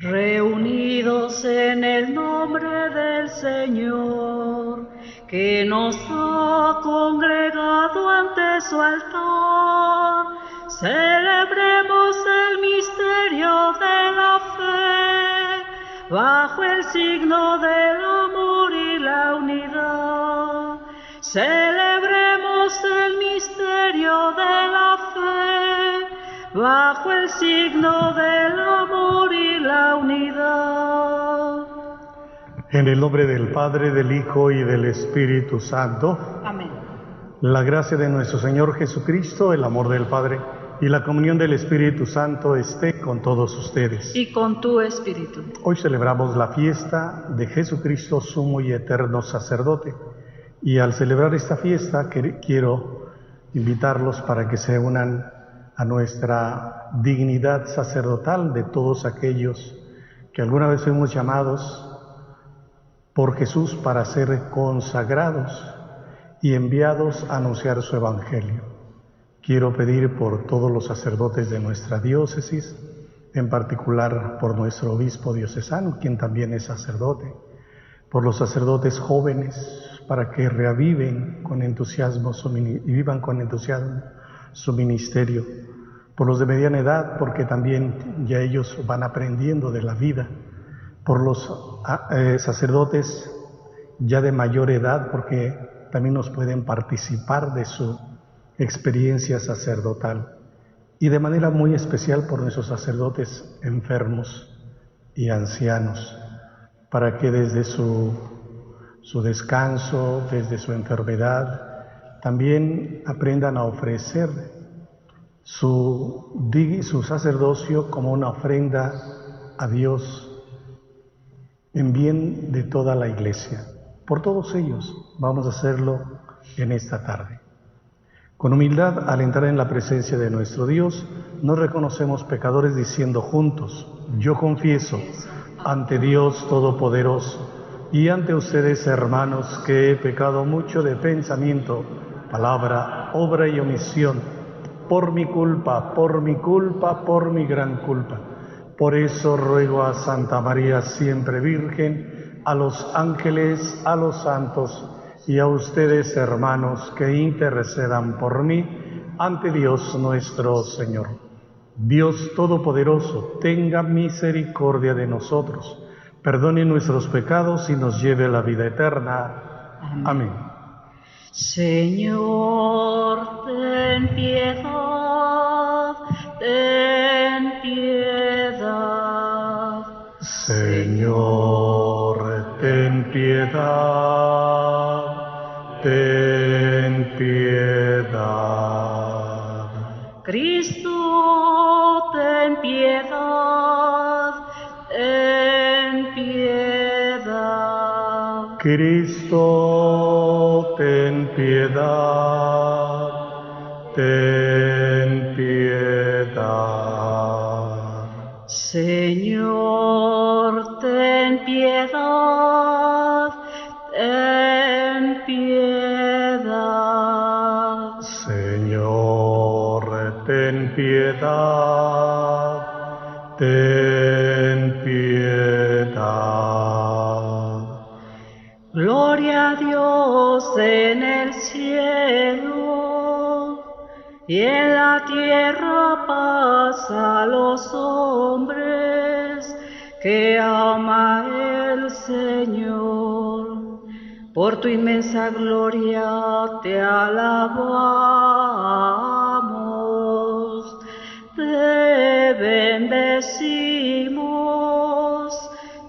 reunidos en el nombre del Señor, que nos ha congregado ante su altar, celebremos el misterio de la fe, bajo el signo del amor y la unidad. Celebremos el misterio de la fe, bajo el signo del amor y la unidad. En el nombre del Padre, del Hijo y del Espíritu Santo. Amén. La gracia de nuestro Señor Jesucristo, el amor del Padre y la comunión del Espíritu Santo esté con todos ustedes. Y con tu espíritu. Hoy celebramos la fiesta de Jesucristo, sumo y eterno sacerdote. Y al celebrar esta fiesta quiero invitarlos para que se unan a nuestra dignidad sacerdotal de todos aquellos que alguna vez fuimos llamados por Jesús para ser consagrados y enviados a anunciar su evangelio. Quiero pedir por todos los sacerdotes de nuestra diócesis, en particular por nuestro obispo diocesano, quien también es sacerdote, por los sacerdotes jóvenes, para que reaviven con entusiasmo y vivan con entusiasmo su ministerio, por los de mediana edad, porque también ya ellos van aprendiendo de la vida, por los sacerdotes ya de mayor edad, porque también nos pueden participar de su experiencia sacerdotal, y de manera muy especial por nuestros sacerdotes enfermos y ancianos, para que desde su descanso, desde su enfermedad, también aprendan a ofrecer su sacerdocio como una ofrenda a Dios en bien de toda la Iglesia. Por todos ellos vamos a hacerlo en esta tarde. Con humildad, al entrar en la presencia de nuestro Dios, nos reconocemos pecadores diciendo juntos: yo confieso ante Dios Todopoderoso y ante ustedes, hermanos, que he pecado mucho de pensamiento, palabra, obra y omisión, por mi culpa, por mi gran culpa. Por eso ruego a Santa María, siempre Virgen, a los ángeles, a los santos y a ustedes, hermanos, que intercedan por mí ante Dios nuestro Señor. Dios Todopoderoso, tenga misericordia de nosotros, perdone nuestros pecados y nos lleve a la vida eterna. Amén. Señor, ten piedad, ten piedad. Señor, ten piedad, ten piedad. Cristo, ten piedad, ten piedad. Cristo, ten piedad, ten piedad. Señor, ten piedad, ten piedad. Señor, ten piedad, ten piedad. Gloria a Dios en el cielo y en la tierra paz a los hombres que ama el Señor. Por tu inmensa gloria te alabamos, te bendecimos,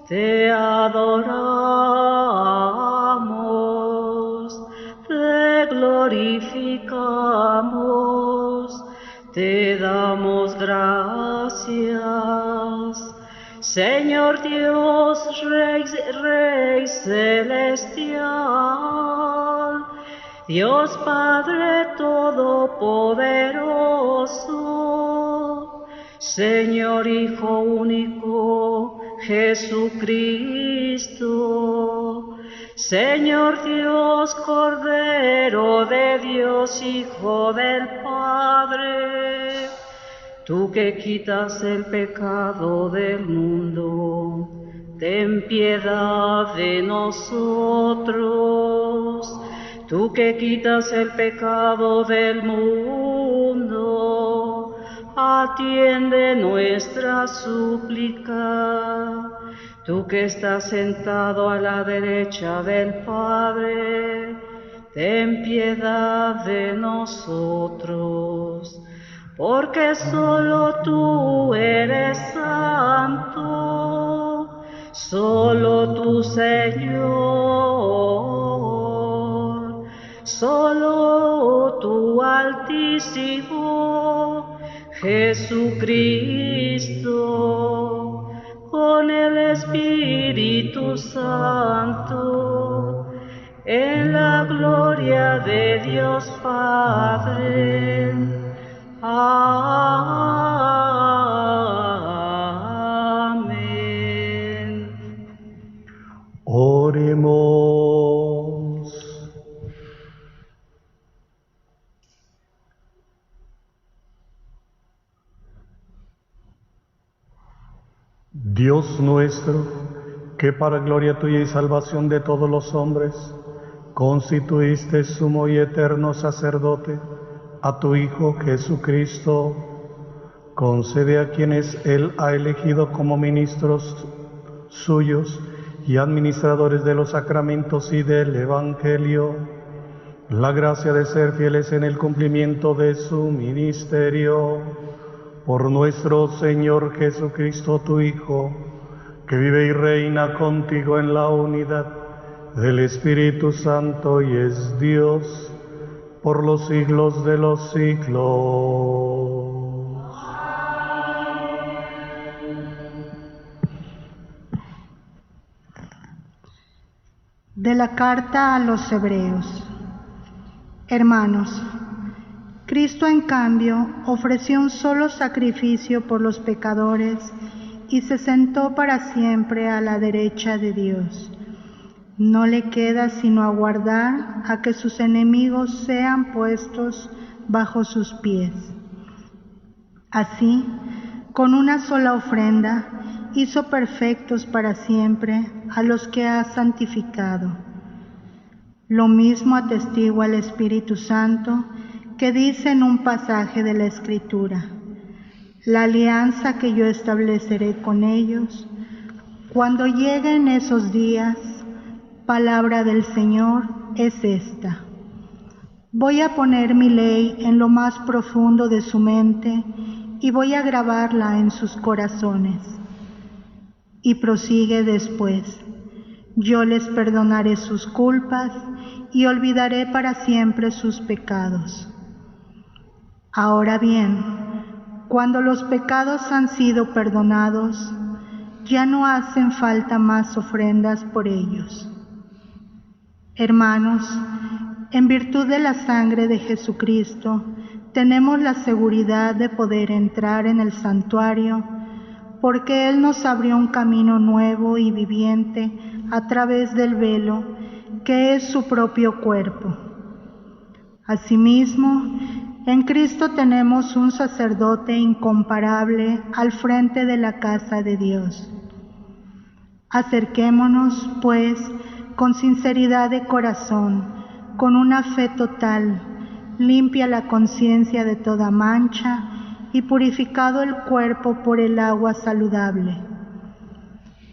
te adoramos, te glorificamos, te damos gracias. Señor Dios, Rey celestial, Dios Padre todopoderoso, Señor Hijo único, Jesucristo, Señor Dios, Cordero de Dios, Hijo del Padre, Tú que quitas el pecado del mundo, ten piedad de nosotros. Tú que quitas el pecado del mundo, atiende nuestra súplica. Tú que estás sentado a la derecha del Padre, ten piedad de nosotros. Porque solo tú eres santo, solo tú, Señor, solo tú, Altísimo, Jesucristo, con el Espíritu Santo, en la gloria de Dios Padre. Amén. Oremos. Dios nuestro, que para gloria tuya y salvación de todos los hombres, constituiste sumo y eterno sacerdote a tu Hijo Jesucristo, concede a quienes Él ha elegido como ministros suyos y administradores de los sacramentos y del Evangelio, la gracia de ser fieles en el cumplimiento de su ministerio. Por nuestro Señor Jesucristo, tu Hijo, que vive y reina contigo en la unidad del Espíritu Santo y es Dios, por los siglos de los siglos. De la carta a los Hebreos. Hermanos, Cristo en cambio ofreció un solo sacrificio por los pecadores y se sentó para siempre a la derecha de Dios. No le queda sino aguardar a que sus enemigos sean puestos bajo sus pies. Así, con una sola ofrenda, hizo perfectos para siempre a los que ha santificado. Lo mismo atestigua el Espíritu Santo, que dice en un pasaje de la Escritura: la alianza que yo estableceré con ellos, cuando lleguen esos días, palabra del Señor es esta: voy a poner mi ley en lo más profundo de su mente y voy a grabarla en sus corazones. Y prosigue después: yo les perdonaré sus culpas y olvidaré para siempre sus pecados. Ahora bien, cuando los pecados han sido perdonados, ya no hacen falta más ofrendas por ellos. Hermanos, en virtud de la sangre de Jesucristo, tenemos la seguridad de poder entrar en el santuario, porque Él nos abrió un camino nuevo y viviente a través del velo, que es su propio cuerpo. Asimismo, en Cristo tenemos un sacerdote incomparable al frente de la casa de Dios. Acerquémonos, pues, con sinceridad de corazón, con una fe total, limpia la conciencia de toda mancha y purificado el cuerpo por el agua saludable.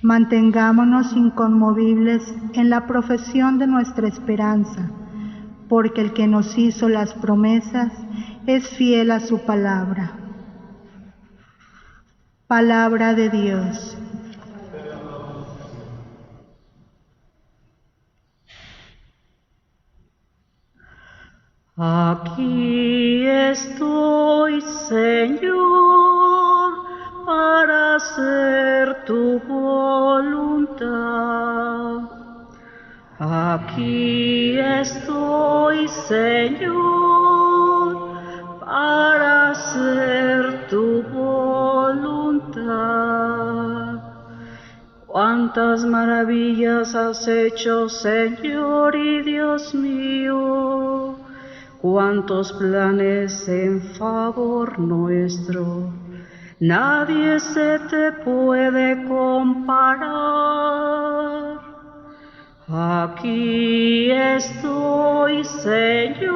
Mantengámonos inconmovibles en la profesión de nuestra esperanza, porque el que nos hizo las promesas es fiel a su palabra. Palabra de Dios. Aquí estoy, Señor, para hacer tu voluntad. Aquí estoy, Señor, para hacer tu voluntad. Cuántas maravillas has hecho, Señor y Dios mío, cuántos planes en favor nuestro. nadie se te puede comparar. Aquí estoy, Señor,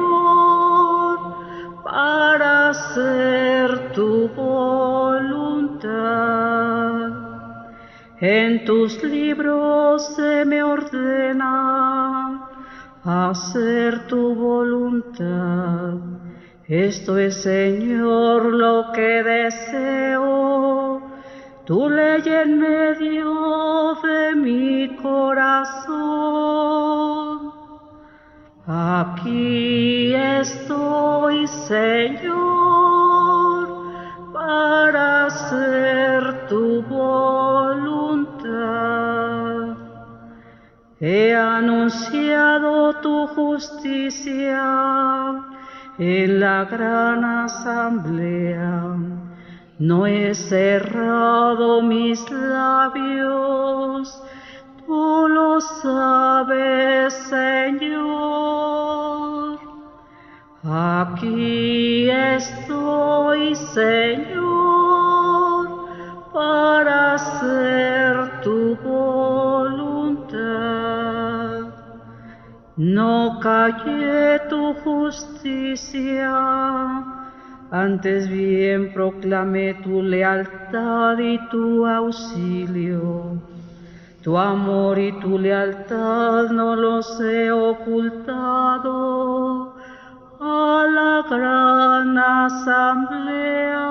para hacer tu voluntad. En tus libros se me ordena hacer tu voluntad. Esto es, Señor, lo que deseo, tu ley en medio de mi corazón. Aquí estoy, Señor, para hacer tu voluntad. He anunciado tu justicia en la gran asamblea. No he cerrado mis labios, tú lo sabes, Señor. Aquí estoy, Señor, para hacer tu voluntad. No callé tu justicia, antes bien proclamé tu lealtad y tu auxilio. Tu amor y tu lealtad no los he ocultado a la gran asamblea.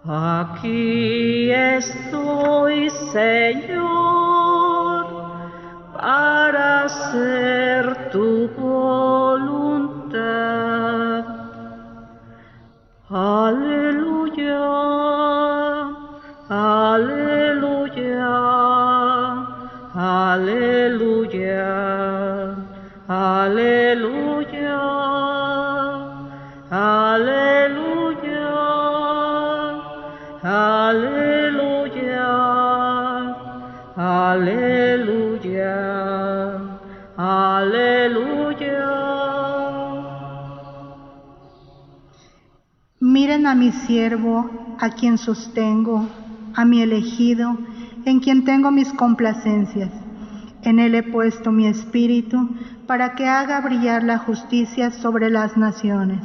Aquí estoy, Señor, para hacer tu voluntad. Aleluya, aleluya, aleluya, aleluya, aleluya, aleluya, aleluya, aleluya. Miren a mi siervo, a quien sostengo, a mi elegido, en quien tengo mis complacencias. En él he puesto mi espíritu, para que haga brillar la justicia sobre las naciones.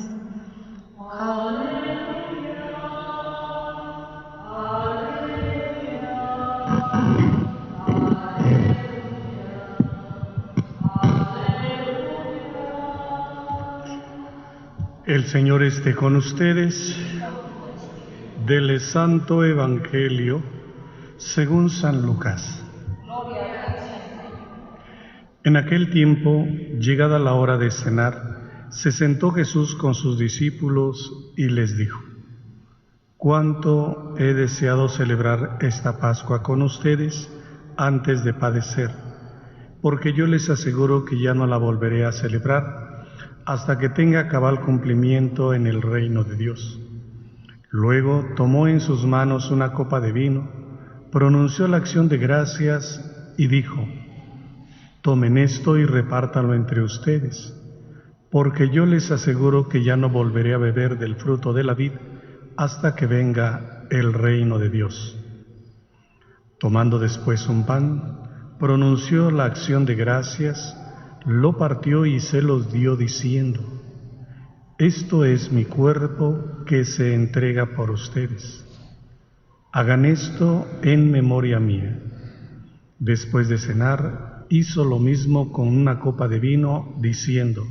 El Señor esté con ustedes. Del Santo Evangelio según San Lucas. En aquel tiempo, llegada la hora de cenar, se sentó Jesús con sus discípulos y les dijo: «Cuánto he deseado celebrar esta Pascua con ustedes antes de padecer, porque yo les aseguro que ya no la volveré a celebrar hasta que tenga cabal cumplimiento en el reino de Dios». Luego tomó en sus manos una copa de vino, pronunció la acción de gracias y dijo: «Tomen esto y repártanlo entre ustedes, porque yo les aseguro que ya no volveré a beber del fruto de la vid hasta que venga el reino de Dios». Tomando después un pan, pronunció la acción de gracias, lo partió y se los dio diciendo: «Esto es mi cuerpo que se entrega por ustedes. Hagan esto en memoria mía». Después de cenar, hizo lo mismo con una copa de vino, diciendo: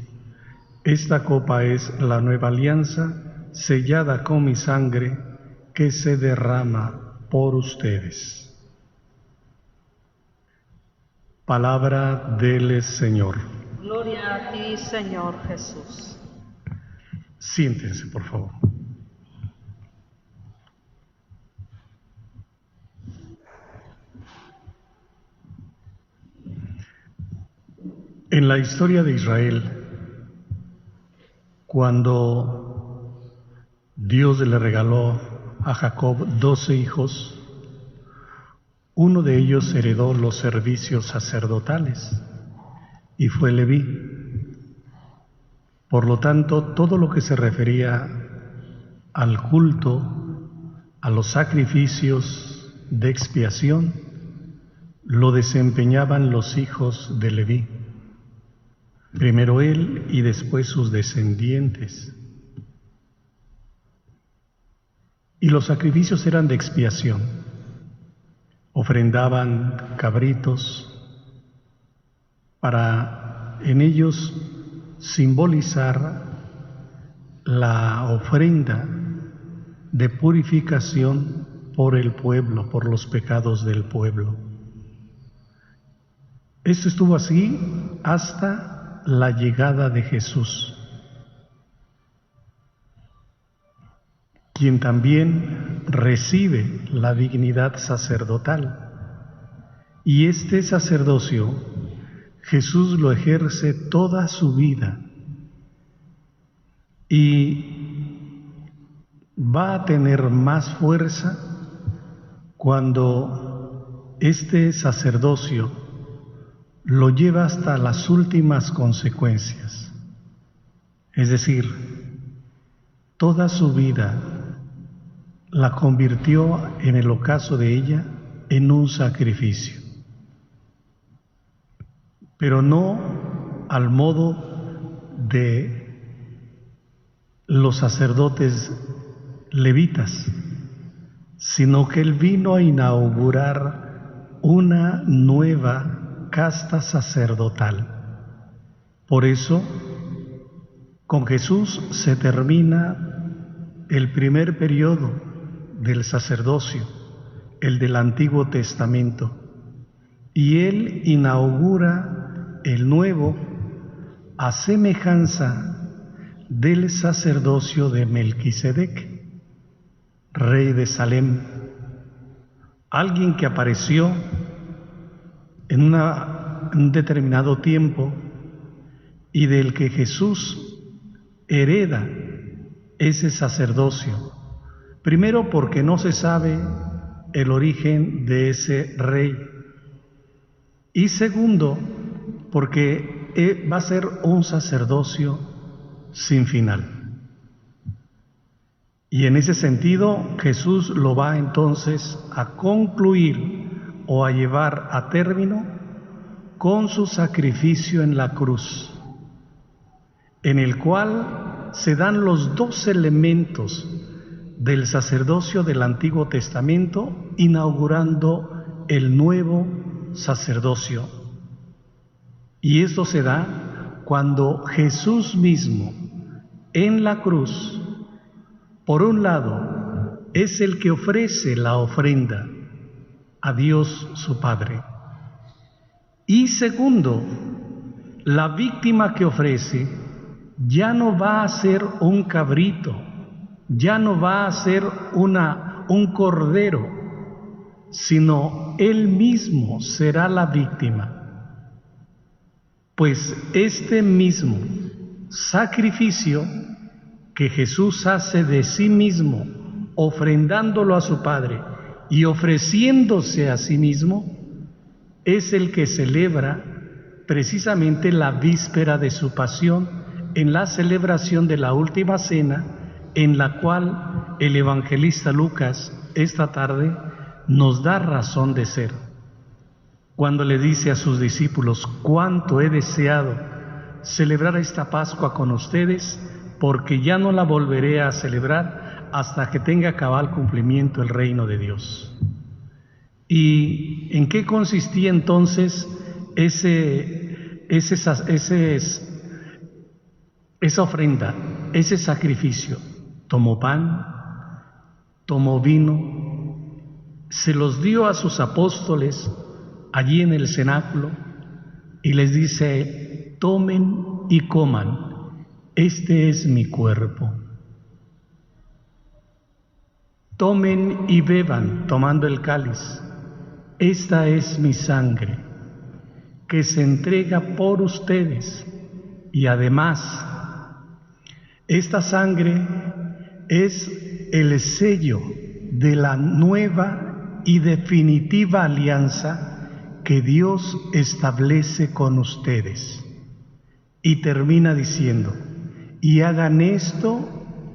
«Esta copa es la nueva alianza, sellada con mi sangre, que se derrama por ustedes». Palabra del Señor. Gloria a ti, Señor Jesús. Siéntense, por favor. En la historia de Israel, cuando Dios le regaló a Jacob 12 hijos, uno de ellos heredó los servicios sacerdotales y fue Leví. Por lo tanto, todo lo que se refería al culto, a los sacrificios de expiación, lo desempeñaban los hijos de Leví, primero él y después sus descendientes. Y los sacrificios eran de expiación. Ofrendaban cabritos para en ellos simbolizar la ofrenda de purificación por el pueblo, por los pecados del pueblo. Esto estuvo así hasta la llegada de Jesús, quien también recibe la dignidad sacerdotal. Y este sacerdocio Jesús lo ejerce toda su vida y va a tener más fuerza cuando este sacerdocio lo lleva hasta las últimas consecuencias. Es decir, toda su vida la convirtió, en el ocaso de ella, en un sacrificio. Pero no al modo de los sacerdotes levitas, sino que él vino a inaugurar una nueva casta sacerdotal. Por eso, con Jesús se termina el primer periodo del sacerdocio, el del Antiguo Testamento, y él inaugura el nuevo a semejanza del sacerdocio de Melquisedec, rey de Salem, alguien que apareció en un determinado tiempo y del que Jesús hereda ese sacerdocio, primero porque no se sabe el origen de ese rey, y segundo porque va a ser un sacerdocio sin final. Y en ese sentido Jesús lo va entonces a concluir o a llevar a término con su sacrificio en la cruz, en el cual se dan los dos elementos del sacerdocio del Antiguo Testamento, inaugurando el nuevo sacerdocio. Y esto se da cuando Jesús mismo en la cruz, por un lado, es el que ofrece la ofrenda a Dios su Padre, y segundo, la víctima que ofrece ya no va a ser un cabrito, ya no va a ser un cordero, sino Él mismo será la víctima. Pues este mismo sacrificio que Jesús hace de sí mismo, ofrendándolo a su Padre y ofreciéndose a sí mismo, es el que celebra precisamente la víspera de su pasión, en la celebración de la última cena, en la cual el evangelista Lucas esta tarde nos da razón de ser, cuando le dice a sus discípulos: cuánto he deseado celebrar esta Pascua con ustedes, porque ya no la volveré a celebrar hasta que tenga cabal cumplimiento el reino de Dios. ¿Y en qué consistía entonces esa ofrenda, ese sacrificio? Tomó pan, tomó vino, se los dio a sus apóstoles allí en el cenáculo y les dice: tomen y coman, este es mi cuerpo. Tomen y beban, tomando el cáliz, esta es mi sangre, que se entrega por ustedes. Y además, esta sangre es el sello de la nueva y definitiva alianza que Dios establece con ustedes. Y termina diciendo: y hagan esto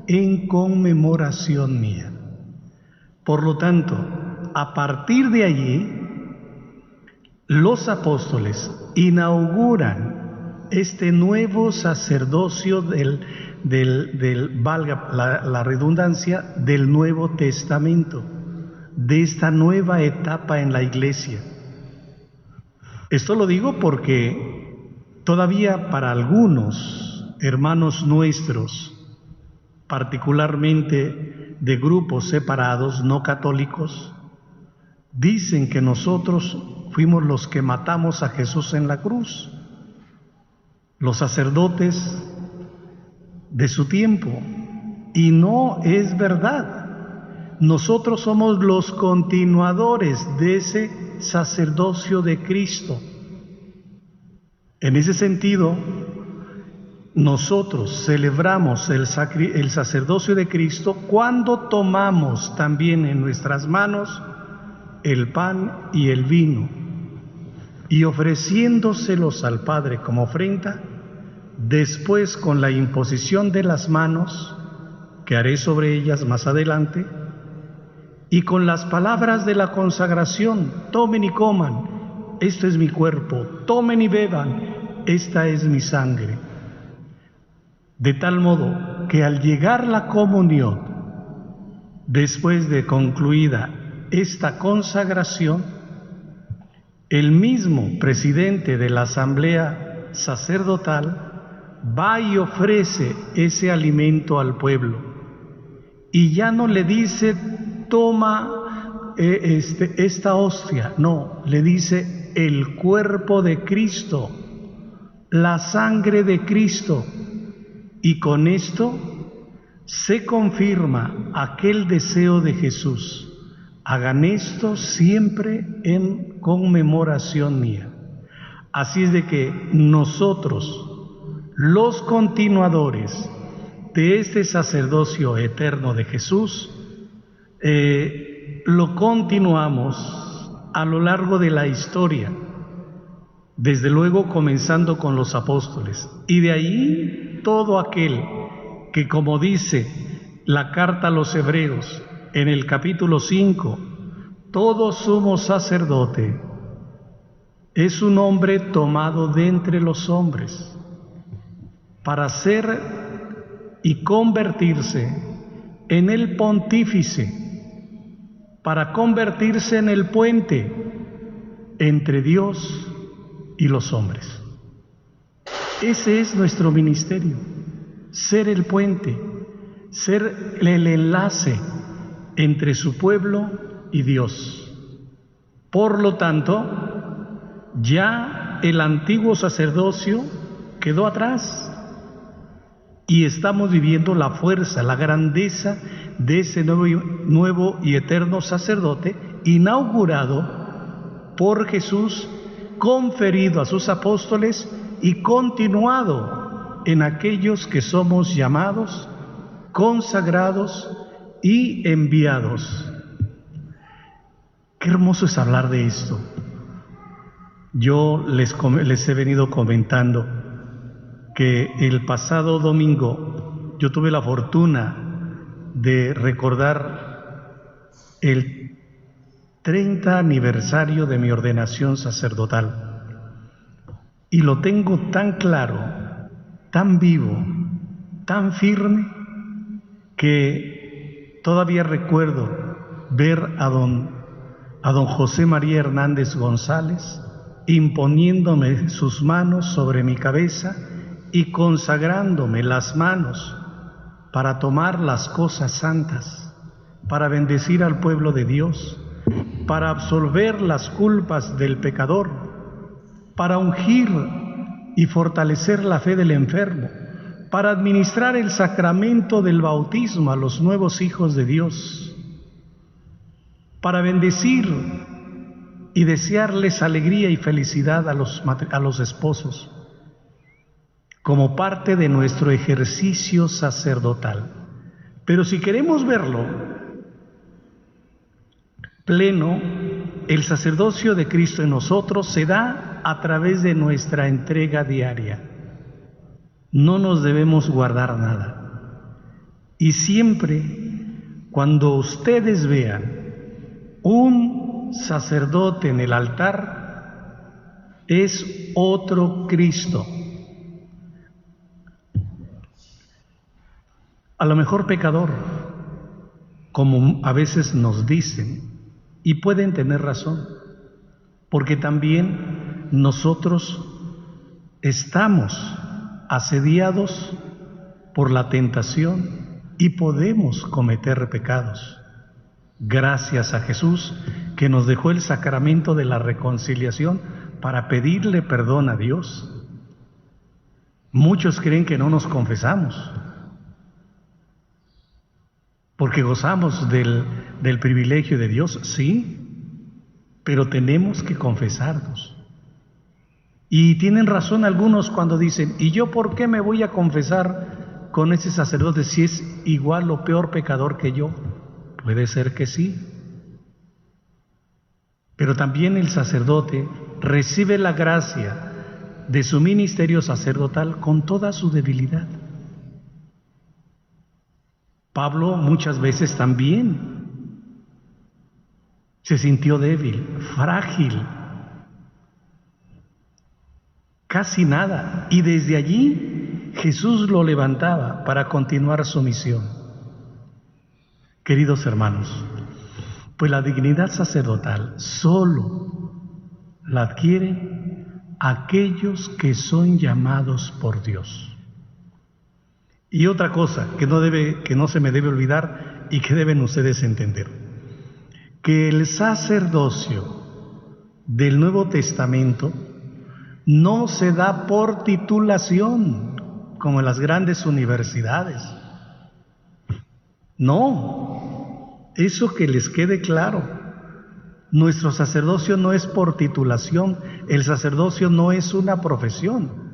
en conmemoración mía. Por lo tanto, a partir de allí, los apóstoles inauguran este nuevo sacerdocio valga la redundancia, del Nuevo Testamento, de esta nueva etapa en la Iglesia. Esto lo digo porque todavía para algunos hermanos nuestros, particularmente de grupos separados, no católicos, dicen que nosotros fuimos los que matamos a Jesús en la cruz, los sacerdotes de su tiempo, y no es verdad. Nosotros somos los continuadores de ese sacerdocio de Cristo. En ese sentido, nosotros celebramos el sacerdocio de Cristo cuando tomamos también en nuestras manos el pan y el vino, y ofreciéndoselos al Padre como ofrenda, después con la imposición de las manos, que haré sobre ellas más adelante, y con las palabras de la consagración: tomen y coman, esto es mi cuerpo; tomen y beban, esta es mi sangre. De tal modo que al llegar la comunión, después de concluida esta consagración, el mismo presidente de la asamblea sacerdotal va y ofrece ese alimento al pueblo, y ya no le dice: toma esta hostia, no, le dice: el cuerpo de Cristo, la sangre de Cristo. Y con esto se confirma aquel deseo de Jesús: hagan esto siempre en conmemoración mía. Así es de que nosotros, los continuadores de este sacerdocio eterno de Jesús, lo continuamos a lo largo de la historia, desde luego comenzando con los apóstoles, y de ahí todo aquel que, como dice la carta a los Hebreos en el capítulo 5, todo sumo sacerdote es un hombre tomado de entre los hombres para ser y convertirse en el pontífice, para convertirse en el puente entre Dios y los hombres. Ese es nuestro ministerio: ser el puente, ser el enlace entre su pueblo y Dios. Por lo tanto, ya el antiguo sacerdocio quedó atrás y estamos viviendo la fuerza, la grandeza de ese nuevo y eterno sacerdote inaugurado por Jesús, conferido a sus apóstoles y continuado en aquellos que somos llamados, consagrados y enviados. Qué hermoso es hablar de esto. Yo les he venido comentando que el pasado domingo yo tuve la fortuna de recordar el 30 aniversario de mi ordenación sacerdotal. Y lo tengo tan claro, tan vivo, tan firme, que todavía recuerdo ver a don José María Hernández González imponiéndome sus manos sobre mi cabeza y consagrándome las manos para tomar las cosas santas, para bendecir al pueblo de Dios, para absolver las culpas del pecador, para ungir y fortalecer la fe del enfermo, para administrar el sacramento del bautismo a los nuevos hijos de Dios, para bendecir y desearles alegría y felicidad a los esposos, como parte de nuestro ejercicio sacerdotal. Pero si queremos verlo pleno, el sacerdocio de Cristo en nosotros se da a través de nuestra entrega diaria. No nos debemos guardar nada. Y siempre, cuando ustedes vean un sacerdote en el altar, es otro Cristo. A lo mejor pecador, como a veces nos dicen, y pueden tener razón, porque también nosotros estamos asediados por la tentación y podemos cometer pecados. Gracias a Jesús, que nos dejó el sacramento de la reconciliación para pedirle perdón a Dios. Muchos creen que no nos confesamos, porque gozamos del privilegio de Dios, sí, pero tenemos que confesarnos. Y tienen razón algunos cuando dicen, ¿y yo por qué me voy a confesar con ese sacerdote si es igual o peor pecador que yo? Puede ser que sí, pero también el sacerdote recibe la gracia de su ministerio sacerdotal con toda su debilidad. Pablo muchas veces también se sintió débil, frágil, casi nada, y desde allí Jesús lo levantaba para continuar su misión. Queridos hermanos, pues la dignidad sacerdotal solo la adquieren aquellos que son llamados por Dios. Y otra cosa que no se me debe olvidar y que deben ustedes entender, que el sacerdocio del Nuevo Testamento no se da por titulación como en las grandes universidades. No, eso que les quede claro. Nuestro sacerdocio no es por titulación, el sacerdocio no es una profesión.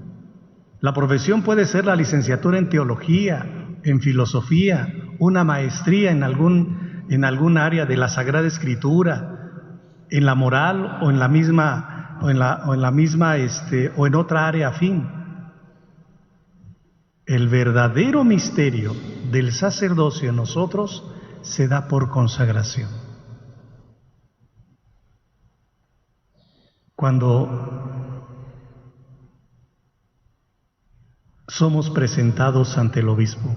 La profesión puede ser la licenciatura en teología, en filosofía, una maestría en algún área de la Sagrada Escritura, en la moral o en la misma o en otra área afín. El verdadero misterio del sacerdocio en nosotros se da por consagración. Cuando somos presentados ante el obispo,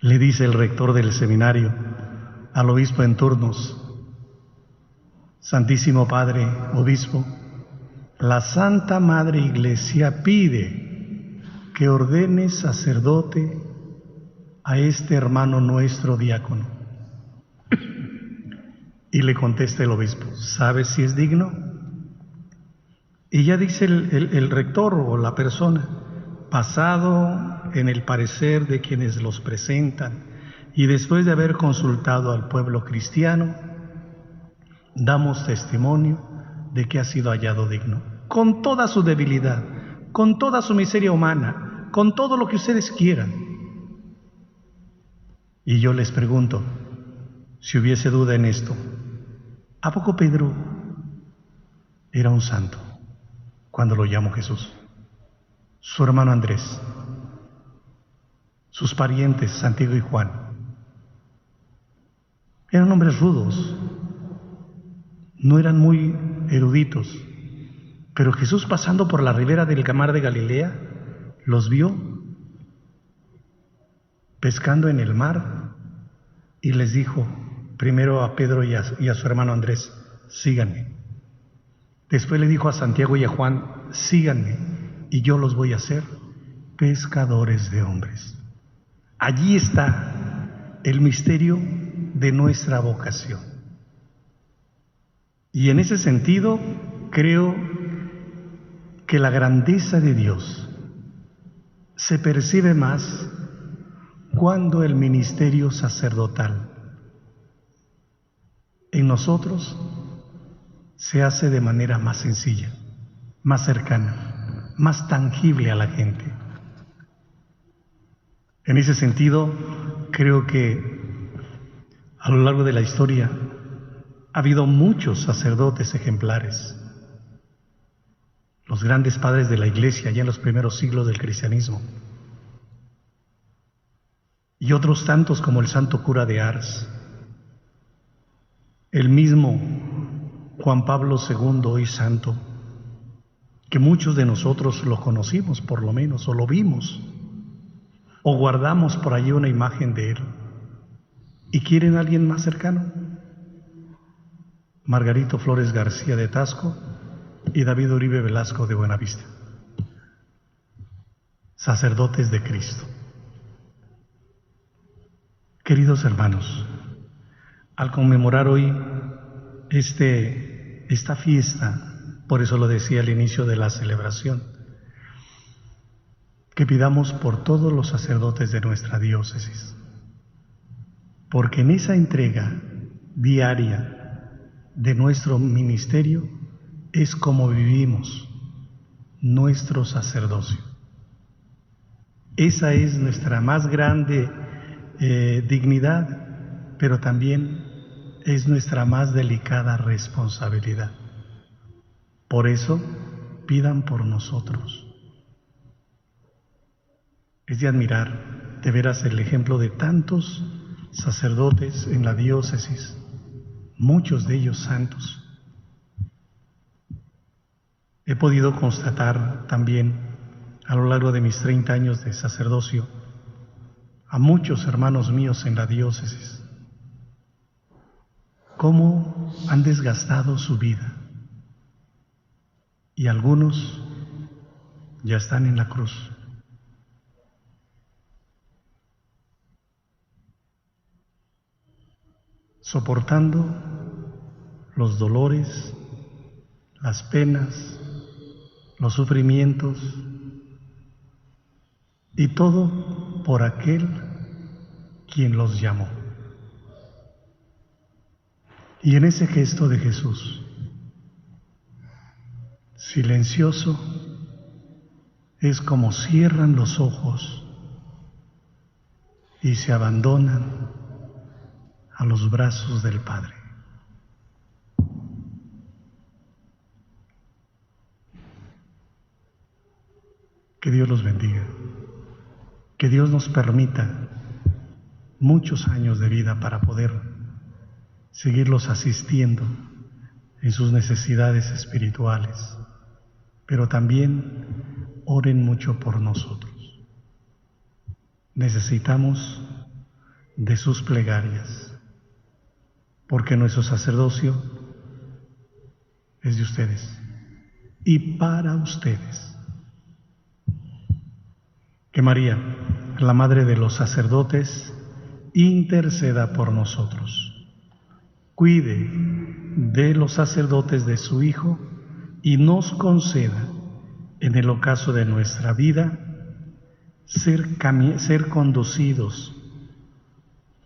le dice el rector del seminario al obispo en turnos: Santísimo Padre Obispo, la Santa Madre Iglesia pide que ordene sacerdote a este hermano nuestro diácono. Y le contesta el obispo: ¿sabes si es digno? Y ya dice el rector o la persona: basado en el parecer de quienes los presentan y después de haber consultado al pueblo cristiano, damos testimonio de que ha sido hallado digno, con toda su debilidad, con toda su miseria humana, con todo lo que ustedes quieran. Y yo les pregunto, si hubiese duda en esto, ¿a poco Pedro era un santo cuando lo llamó Jesús? Su hermano Andrés, sus parientes Santiago y Juan, eran hombres rudos, no eran muy eruditos, pero Jesús, pasando por la ribera del Mar de Galilea, los vio pescando en el mar y les dijo primero a Pedro y a su hermano Andrés: síganme. Después le dijo a Santiago y a Juan: síganme y yo los voy a hacer pescadores de hombres. Allí está el misterio de nuestra vocación. Y en ese sentido creo que la grandeza de Dios se percibe más cuando el ministerio sacerdotal en nosotros se hace de manera más sencilla, más cercana, más tangible a la gente. En ese sentido, creo que a lo largo de la historia ha habido muchos sacerdotes ejemplares. Los grandes padres de la Iglesia ya en los primeros siglos del cristianismo. y otros tantos como el santo cura de Ars, el mismo Juan Pablo II, hoy santo, que muchos de nosotros lo conocimos por lo menos, o lo vimos, o guardamos por allí una imagen de él. ¿Y quieren a alguien más cercano? Margarito Flores García de Tasco y David Uribe Velasco de Buenavista, sacerdotes de Cristo. Queridos hermanos, al conmemorar hoy esta fiesta, por eso lo decía al inicio de la celebración, que pidamos por todos los sacerdotes de nuestra diócesis, porque en esa entrega diaria de nuestro ministerio es como vivimos nuestro sacerdocio. Esa es nuestra más grande dignidad, pero también es nuestra más delicada responsabilidad. Por eso, pidan por nosotros. Es de admirar, de veras, el ejemplo de tantos sacerdotes en la diócesis, muchos de ellos santos. He podido constatar también, a lo largo de mis 30 años de sacerdocio, a muchos hermanos míos en la diócesis, cómo han desgastado su vida. Y algunos ya están en la cruz. Soportando los dolores, las penas, los sufrimientos, y todo por aquel quien los llamó. Y en ese gesto de Jesús, silencioso, es como cierran los ojos y se abandonan a los brazos del Padre. Que Dios los bendiga, que Dios nos permita muchos años de vida para poder seguirlos asistiendo en sus necesidades espirituales, pero también oren mucho por nosotros. Necesitamos de sus plegarias, porque nuestro sacerdocio es de ustedes y para ustedes. Que María, la Madre de los sacerdotes, interceda por nosotros, cuide de los sacerdotes de su Hijo y nos conceda, en el ocaso de nuestra vida, ser conducidos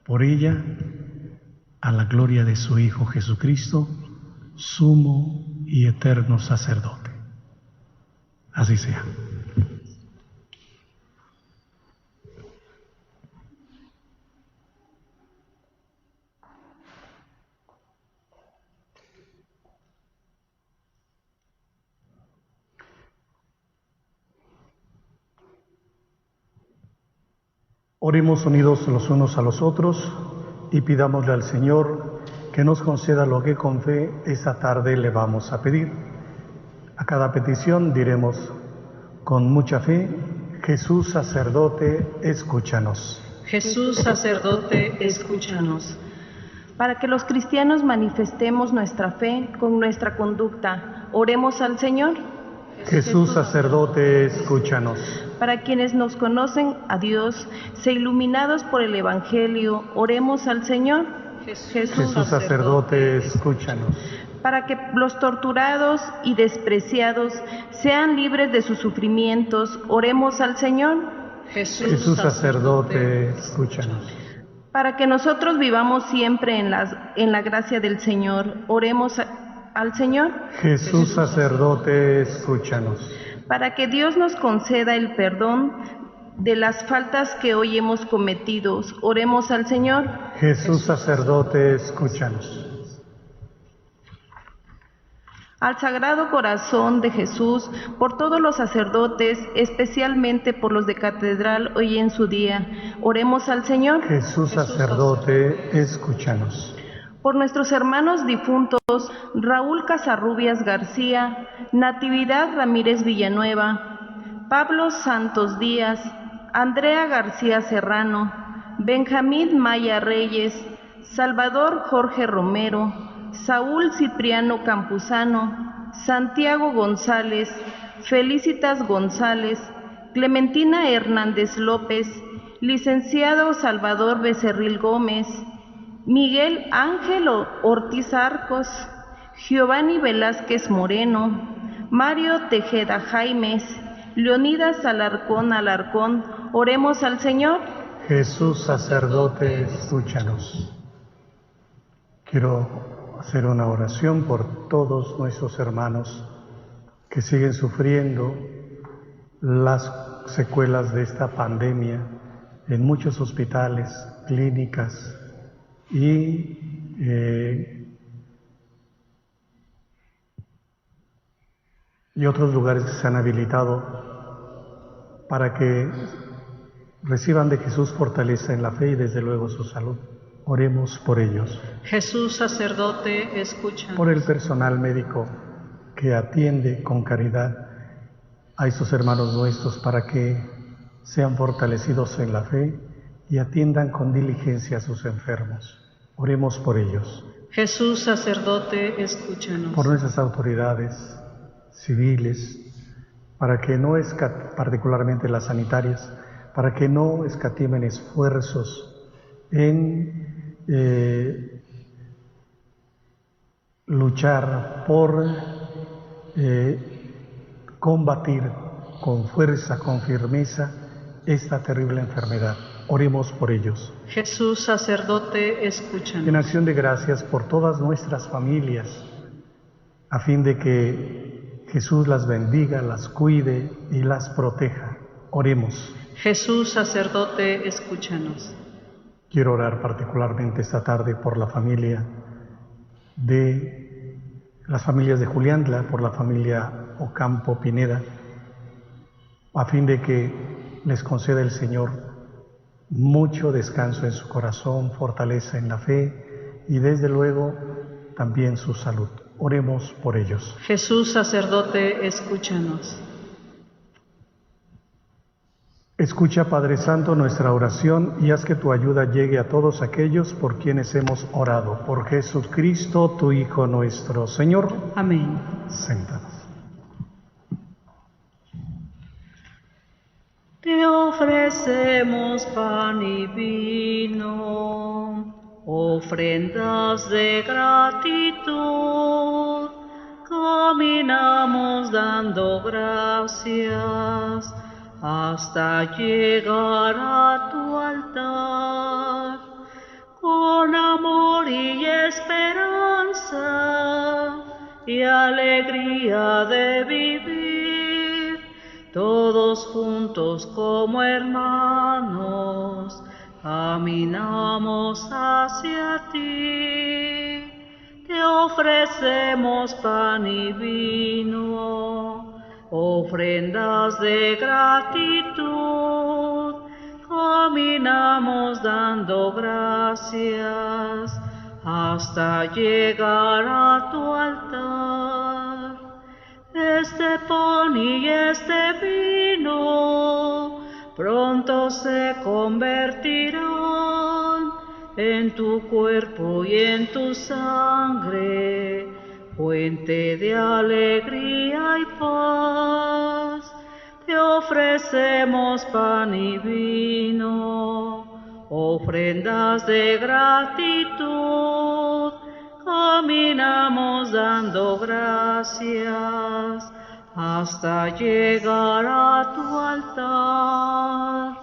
por ella a la gloria de su Hijo Jesucristo, sumo y eterno sacerdote. Así sea. Oremos unidos los unos a los otros y pidámosle al Señor que nos conceda lo que con fe esta tarde le vamos a pedir. A cada petición diremos con mucha fe: Jesús sacerdote, escúchanos. Jesús sacerdote, escúchanos. Para que los cristianos manifestemos nuestra fe con nuestra conducta, oremos al Señor. Jesús sacerdote, escúchanos. Para quienes nos conocen a Dios, se iluminados por el Evangelio, oremos al Señor. Jesús sacerdote, escúchanos. Para que los torturados y despreciados sean libres de sus sufrimientos, oremos al Señor. Jesús sacerdote, escúchanos. Para que nosotros vivamos siempre en la gracia del Señor, oremos al Señor. Jesús sacerdote, escúchanos. Para que Dios nos conceda el perdón de las faltas que hoy hemos cometido, oremos al Señor. Jesús sacerdote, escúchanos. al Sagrado Corazón de Jesús, por todos los sacerdotes, especialmente por los de catedral hoy en su día. Oremos al Señor. Jesús sacerdote, escúchanos. Por nuestros hermanos difuntos, Raúl Casarrubias García, Natividad Ramírez Villanueva, Pablo Santos Díaz, Andrea García Serrano, Benjamín Maya Reyes, Salvador Jorge Romero, Saúl Cipriano Campuzano, Santiago González, Felicitas González, Clementina Hernández López, licenciado Salvador Becerril Gómez, Miguel Ángel Ortiz Arcos, Giovanni Velázquez Moreno, Mario Tejeda Jaimes, Leonidas Alarcón Alarcón. Oremos al Señor. Jesús sacerdote, escúchanos. Quiero hacer una oración por todos nuestros hermanos que siguen sufriendo las secuelas de esta pandemia en muchos hospitales, clínicas y otros lugares que se han habilitado para que reciban de Jesús fortaleza en la fe y desde luego su salud. Oremos por ellos. Jesús sacerdote, escúchanos. Por el personal médico que atiende con caridad a estos hermanos nuestros para que sean fortalecidos en la fe y atiendan con diligencia a sus enfermos. Oremos por ellos. Jesús sacerdote, escúchanos. Por nuestras autoridades civiles, para que no particularmente las sanitarias, para que no escatimen esfuerzos en luchar por combatir con fuerza, con firmeza esta terrible enfermedad. Oremos por ellos. Jesús sacerdote, escúchanos. En acción de gracias por todas nuestras familias, a fin de que Jesús las bendiga, las cuide y las proteja. Oremos. Jesús sacerdote, escúchanos. Quiero orar particularmente esta tarde por las familias de Juliantla, por la familia Ocampo Pineda, a fin de que les conceda el Señor mucho descanso en su corazón, fortaleza en la fe y desde luego también su salud. Oremos por ellos. Jesús sacerdote, escúchanos. Escucha, Padre Santo, nuestra oración y haz que tu ayuda llegue a todos aquellos por quienes hemos orado. Por Jesucristo, tu Hijo nuestro. Señor. Amén. Sentados. Te ofrecemos pan y vino, ofrendas de gratitud. Caminamos dando gracias hasta llegar a tu altar, con amor y esperanza y alegría de vivir, todos juntos como hermanos, caminamos hacia ti. Te ofrecemos pan y vino, ofrendas de gratitud, caminamos dando gracias hasta llegar a tu altar. Este pan y este vino pronto se convertirán en tu cuerpo y en tu sangre, fuente de alegría y paz. Te ofrecemos pan y vino, ofrendas de gratitud, caminamos dando gracias hasta llegar a tu altar.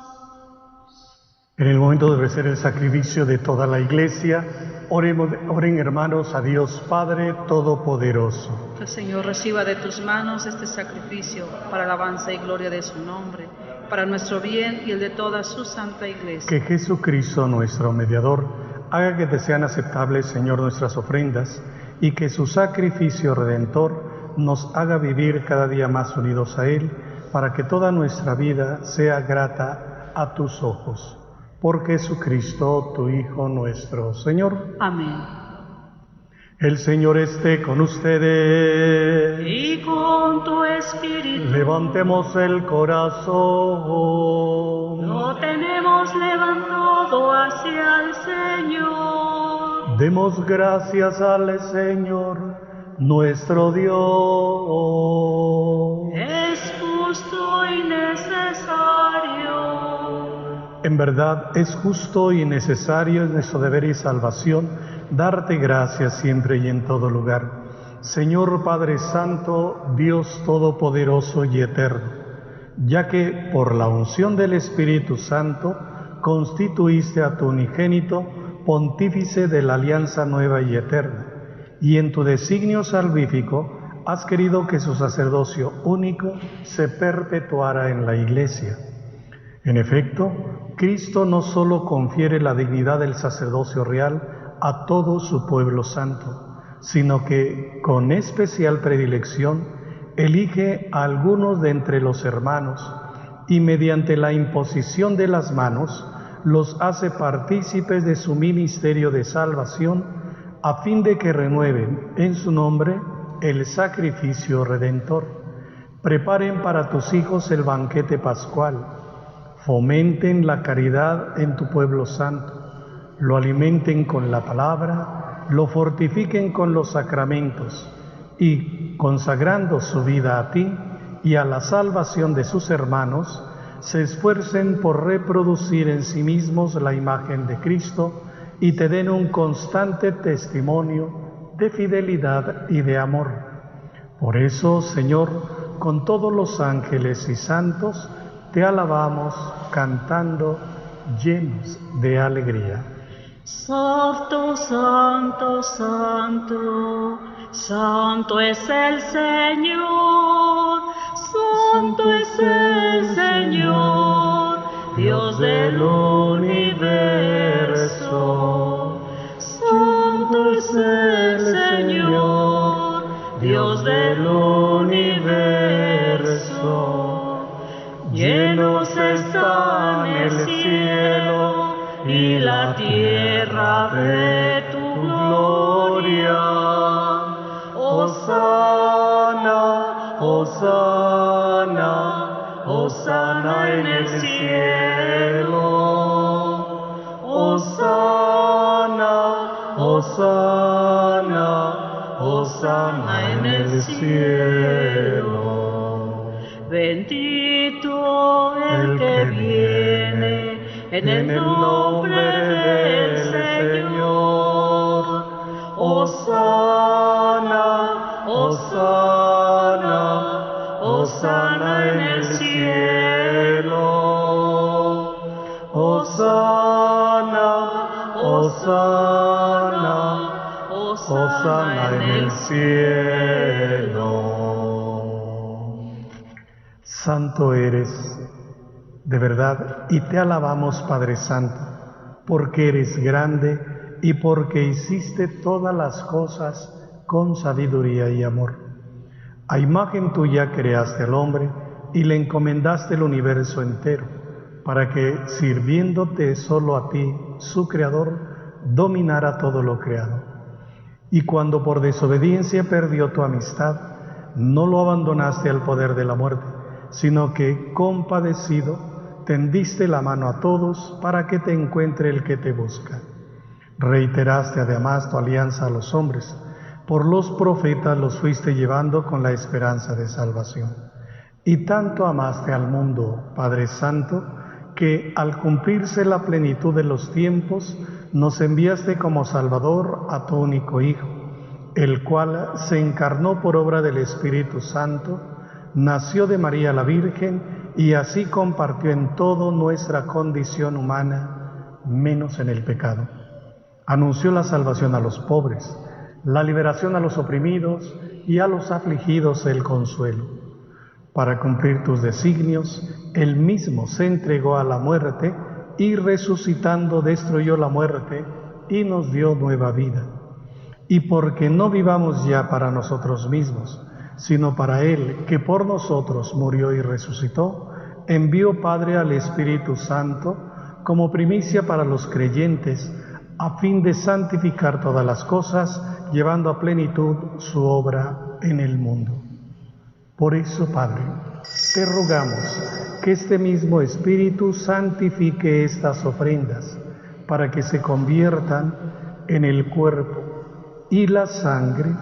En el momento de ofrecer el sacrificio de toda la Iglesia, oren hermanos a Dios Padre Todopoderoso. Que el Señor reciba de tus manos este sacrificio para alabanza y gloria de su nombre, para nuestro bien y el de toda su santa Iglesia. Que Jesucristo, nuestro mediador, haga que te sean aceptables, Señor, nuestras ofrendas, y que su sacrificio redentor nos haga vivir cada día más unidos a Él, para que toda nuestra vida sea grata a tus ojos. Por Jesucristo, tu Hijo nuestro Señor. Amén. El Señor esté con ustedes. Y con tu espíritu. Levantemos el corazón. Lo tenemos levantado hacia el Señor. Demos gracias al Señor, nuestro Dios. Es justo y necesario. En verdad, es justo y necesario, es nuestro deber y salvación, darte gracias siempre y en todo lugar. Señor Padre Santo, Dios Todopoderoso y Eterno, ya que por la unción del Espíritu Santo constituiste a tu unigénito pontífice de la alianza nueva y eterna, y en tu designio salvífico has querido que su sacerdocio único se perpetuara en la Iglesia. En efecto, Cristo no solo confiere la dignidad del sacerdocio real a todo su pueblo santo, sino que con especial predilección elige a algunos de entre los hermanos y mediante la imposición de las manos los hace partícipes de su ministerio de salvación, a fin de que renueven en su nombre el sacrificio redentor. Preparen para tus hijos el banquete pascual, fomenten la caridad en tu pueblo santo, lo alimenten con la palabra, lo fortifiquen con los sacramentos y, consagrando su vida a ti y a la salvación de sus hermanos, se esfuercen por reproducir en sí mismos la imagen de Cristo y te den un constante testimonio de fidelidad y de amor. Por eso, Señor, con todos los ángeles y santos, te alabamos cantando llenos de alegría. Santo, santo, santo, santo es el Señor, santo es el Señor, Dios del universo. Santo es el Señor, Dios del universo. Llenos están el cielo y la tierra de tu gloria. Hosana, hosana, hosana en el cielo. Hosana, hosana, hosana en el cielo. Bendito el que viene en el nombre del Señor. Hosana, hosana, hosana en el cielo. Hosana, hosana, hosana en el cielo. Santo eres, de verdad, y te alabamos, Padre Santo, porque eres grande y porque hiciste todas las cosas con sabiduría y amor. A imagen tuya creaste al hombre y le encomendaste el universo entero, para que, sirviéndote solo a ti, su Creador, dominara todo lo creado. Y cuando por desobediencia perdió tu amistad, no lo abandonaste al poder de la muerte, sino que, compadecido, tendiste la mano a todos para que te encuentre el que te busca. Reiteraste además tu alianza a los hombres, por los profetas los fuiste llevando con la esperanza de salvación. Y tanto amaste al mundo, Padre Santo, que al cumplirse la plenitud de los tiempos, nos enviaste como Salvador a tu único Hijo, el cual se encarnó por obra del Espíritu Santo, nació de María la Virgen y así compartió en todo nuestra condición humana, menos en el pecado. Anunció la salvación a los pobres, la liberación a los oprimidos y a los afligidos el consuelo. Para cumplir tus designios, Él mismo se entregó a la muerte y resucitando destruyó la muerte y nos dio nueva vida. Y porque no vivamos ya para nosotros mismos, sino para Él, que por nosotros murió y resucitó, envió, Padre, al Espíritu Santo como primicia para los creyentes, a fin de santificar todas las cosas, llevando a plenitud su obra en el mundo. Por eso, Padre, te rogamos que este mismo Espíritu santifique estas ofrendas, para que se conviertan en el cuerpo y la sangre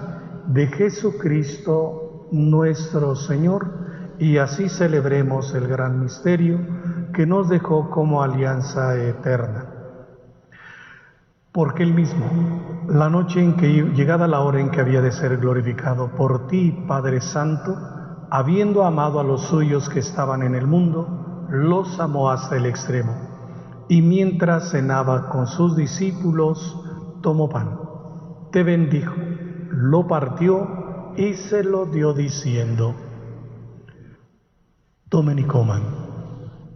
de Jesucristo nuestro Señor, y así celebremos el gran misterio que nos dejó como alianza eterna. Porque Él mismo, la noche en que, llegada la hora en que había de ser glorificado por ti, Padre Santo, habiendo amado a los suyos que estaban en el mundo, los amó hasta el extremo. Y mientras cenaba con sus discípulos, tomó pan, te bendijo, lo partió y se lo dio diciendo: tomen y coman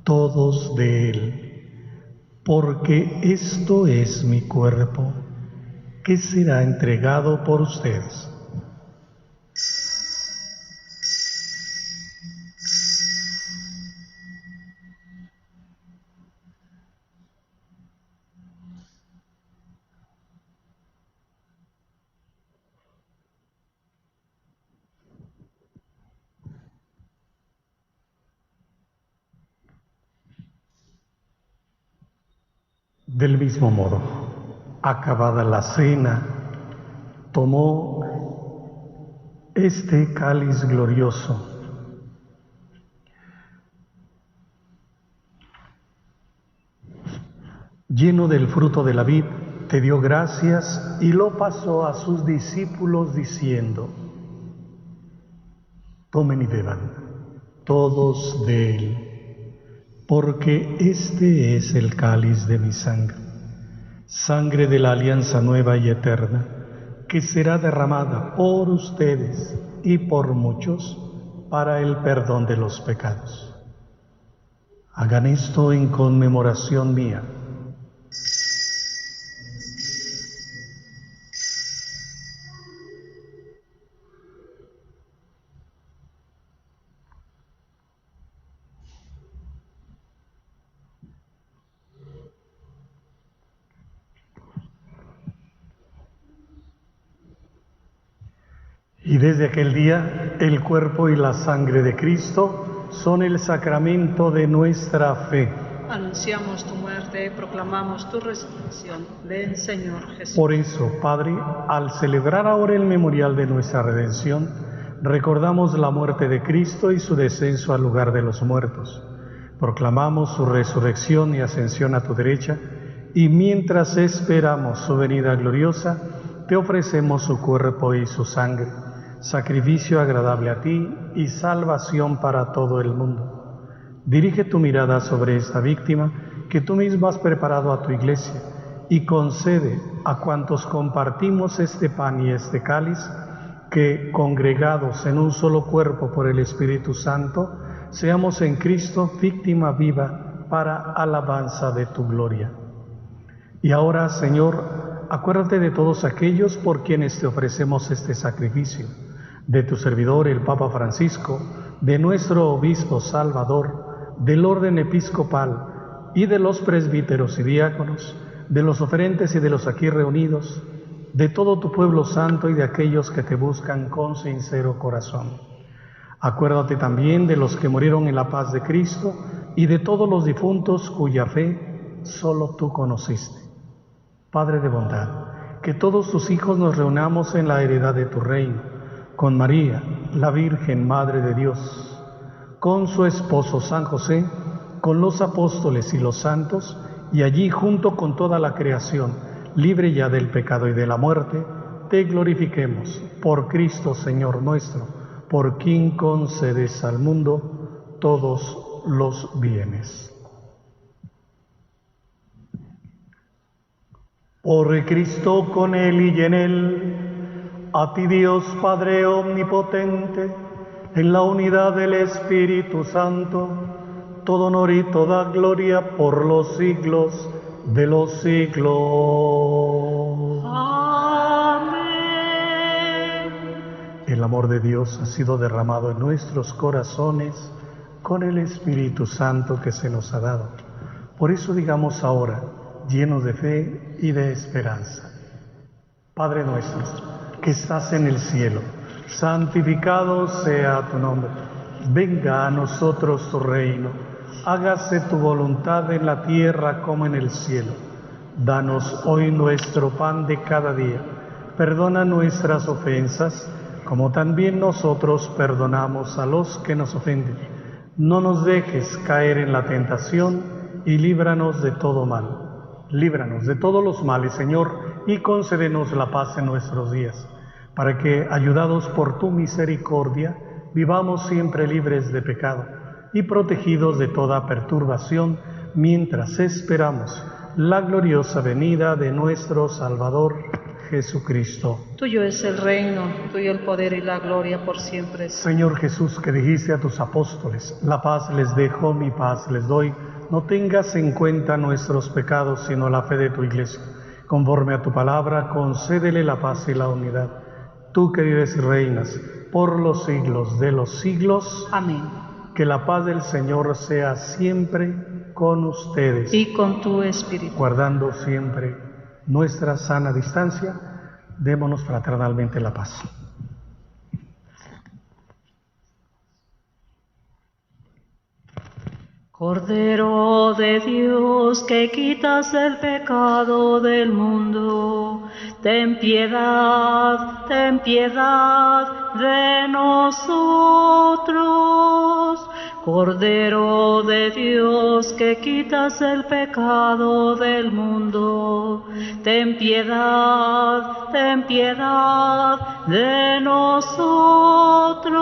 todos de él, porque esto es mi cuerpo, que será entregado por ustedes. Del mismo modo, acabada la cena, tomó este cáliz glorioso, lleno del fruto de la vid, te dio gracias y lo pasó a sus discípulos diciendo: tomen y beban todos de él, porque este es el cáliz de mi sangre, sangre de la alianza nueva y eterna, que será derramada por ustedes y por muchos para el perdón de los pecados. Hagan esto en conmemoración mía. Y desde aquel día, el cuerpo y la sangre de Cristo son el sacramento de nuestra fe. Anunciamos tu muerte, proclamamos tu resurrección. Ven, Señor Jesús. Por eso, Padre, al celebrar ahora el memorial de nuestra redención, recordamos la muerte de Cristo y su descenso al lugar de los muertos. Proclamamos su resurrección y ascensión a tu derecha, y mientras esperamos su venida gloriosa, te ofrecemos su cuerpo y su sangre, sacrificio agradable a ti y salvación para todo el mundo. Dirige tu mirada sobre esta víctima que tú mismo has preparado a tu iglesia, y concede a cuantos compartimos este pan y este cáliz, que, congregados en un solo cuerpo por el Espíritu Santo, seamos en Cristo víctima viva para alabanza de tu gloria. Y ahora, Señor, acuérdate de todos aquellos por quienes te ofrecemos este sacrificio, de tu servidor el Papa Francisco, de nuestro Obispo Salvador, del orden episcopal y de los presbíteros y diáconos, de los oferentes y de los aquí reunidos, de todo tu pueblo santo y de aquellos que te buscan con sincero corazón. Acuérdate también de los que murieron en la paz de Cristo y de todos los difuntos cuya fe solo tú conociste. Padre de bondad, que todos tus hijos nos reunamos en la heredad de tu reino, con María, la Virgen Madre de Dios, con su esposo San José, con los apóstoles y los santos, y allí junto con toda la creación, libre ya del pecado y de la muerte, te glorifiquemos por Cristo Señor nuestro, por quien concedes al mundo todos los bienes. Por Cristo, con Él y en Él, a ti Dios Padre omnipotente, en la unidad del Espíritu Santo, todo honor y toda gloria por los siglos de los siglos. Amén. El el amor de Dios ha sido derramado en nuestros corazones con el Espíritu Santo que se nos ha dado. Por eso digamos ahora, llenos de fe y de esperanza: Padre nuestro, que estás en el cielo, santificado sea tu nombre. Venga a nosotros tu reino. Hágase tu voluntad en la tierra como en el cielo. Danos hoy nuestro pan de cada día. Perdona nuestras ofensas, como también nosotros perdonamos a los que nos ofenden. No nos dejes caer en la tentación y líbranos de todo mal. Líbranos de todos los males, Señor, y concédenos la paz en nuestros días, para que, ayudados por tu misericordia, vivamos siempre libres de pecado y protegidos de toda perturbación, mientras esperamos la gloriosa venida de nuestro Salvador Jesucristo. Tuyo es el reino, tuyo el poder y la gloria por siempre. Señor Jesús, que dijiste a tus apóstoles: la paz les dejo, mi paz les doy, no tengas en cuenta nuestros pecados, sino la fe de tu Iglesia. Conforme a tu palabra, concédele la paz y la unidad. Tú que vives y reinas por los siglos de los siglos. Amén. Que la paz del Señor sea siempre con ustedes. Y con tu espíritu. Guardando siempre nuestra sana distancia, démonos fraternalmente la paz. Cordero de Dios, que quitas el pecado del mundo, ten piedad de nosotros. Cordero de Dios, que quitas el pecado del mundo, ten piedad de nosotros.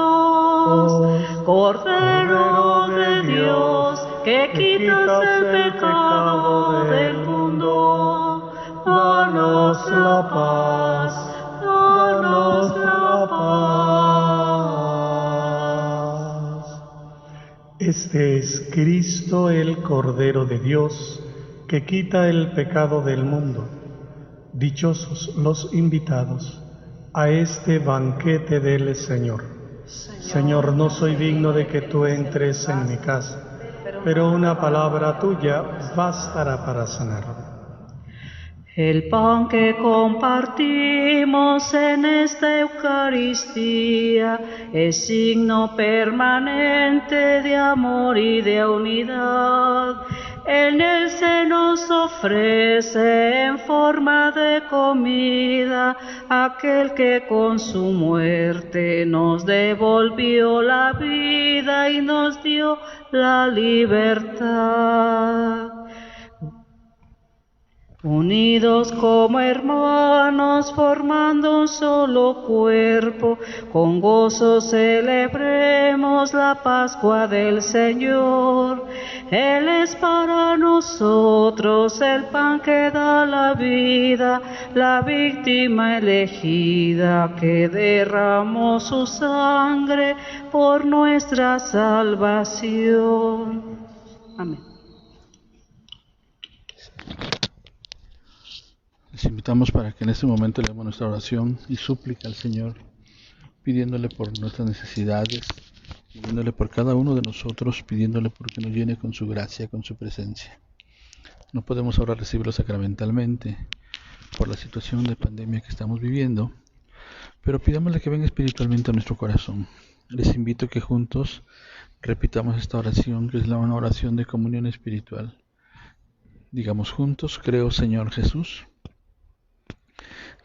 Cordero de Dios, que quitas el pecado del mundo, danos la paz, danos la paz. Este es Cristo, el Cordero de Dios, que quita el pecado del mundo. Dichosos los invitados a este banquete del Señor. Señor, no soy digno de que tú entres en mi casa, pero una palabra tuya bastará para sanarme. El pan que compartimos en esta Eucaristía es signo permanente de amor y de unidad. En él se nos ofrece en forma de comida aquel que con su muerte nos devolvió la vida y nos dio la libertad. Unidos como hermanos, formando un solo cuerpo, con gozo celebremos la Pascua del Señor. Él es para nosotros el pan que da la vida, la víctima elegida que derramó su sangre por nuestra salvación. Amén. Les invitamos para que en este momento leamos nuestra oración y súplica al Señor, pidiéndole por nuestras necesidades, pidiéndole por cada uno de nosotros, pidiéndole por que nos llene con su gracia, con su presencia. No podemos ahora recibirlo sacramentalmente por la situación de pandemia que estamos viviendo, pero pidámosle que venga espiritualmente a nuestro corazón. Les invito a que juntos repitamos esta oración, que es una oración de comunión espiritual. Digamos juntos: creo, Señor Jesús,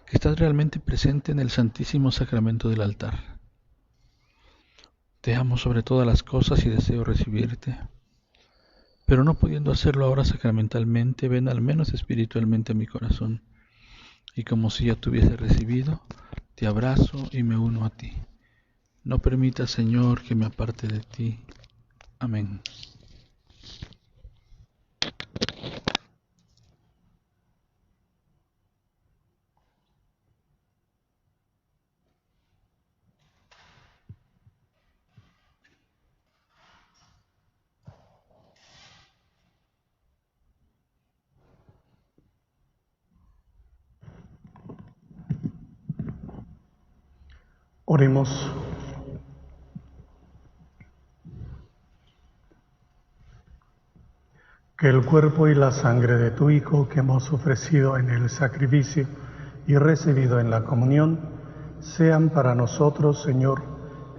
que estás realmente presente en el Santísimo Sacramento del altar. Te amo sobre todas las cosas y deseo recibirte, pero no pudiendo hacerlo ahora sacramentalmente, ven al menos espiritualmente a mi corazón, y como si ya te hubiese recibido, te abrazo y me uno a ti. No permitas, Señor, que me aparte de ti. Amén. Oremos. Que el cuerpo y la sangre de tu Hijo que hemos ofrecido en el sacrificio y recibido en la comunión sean para nosotros, Señor,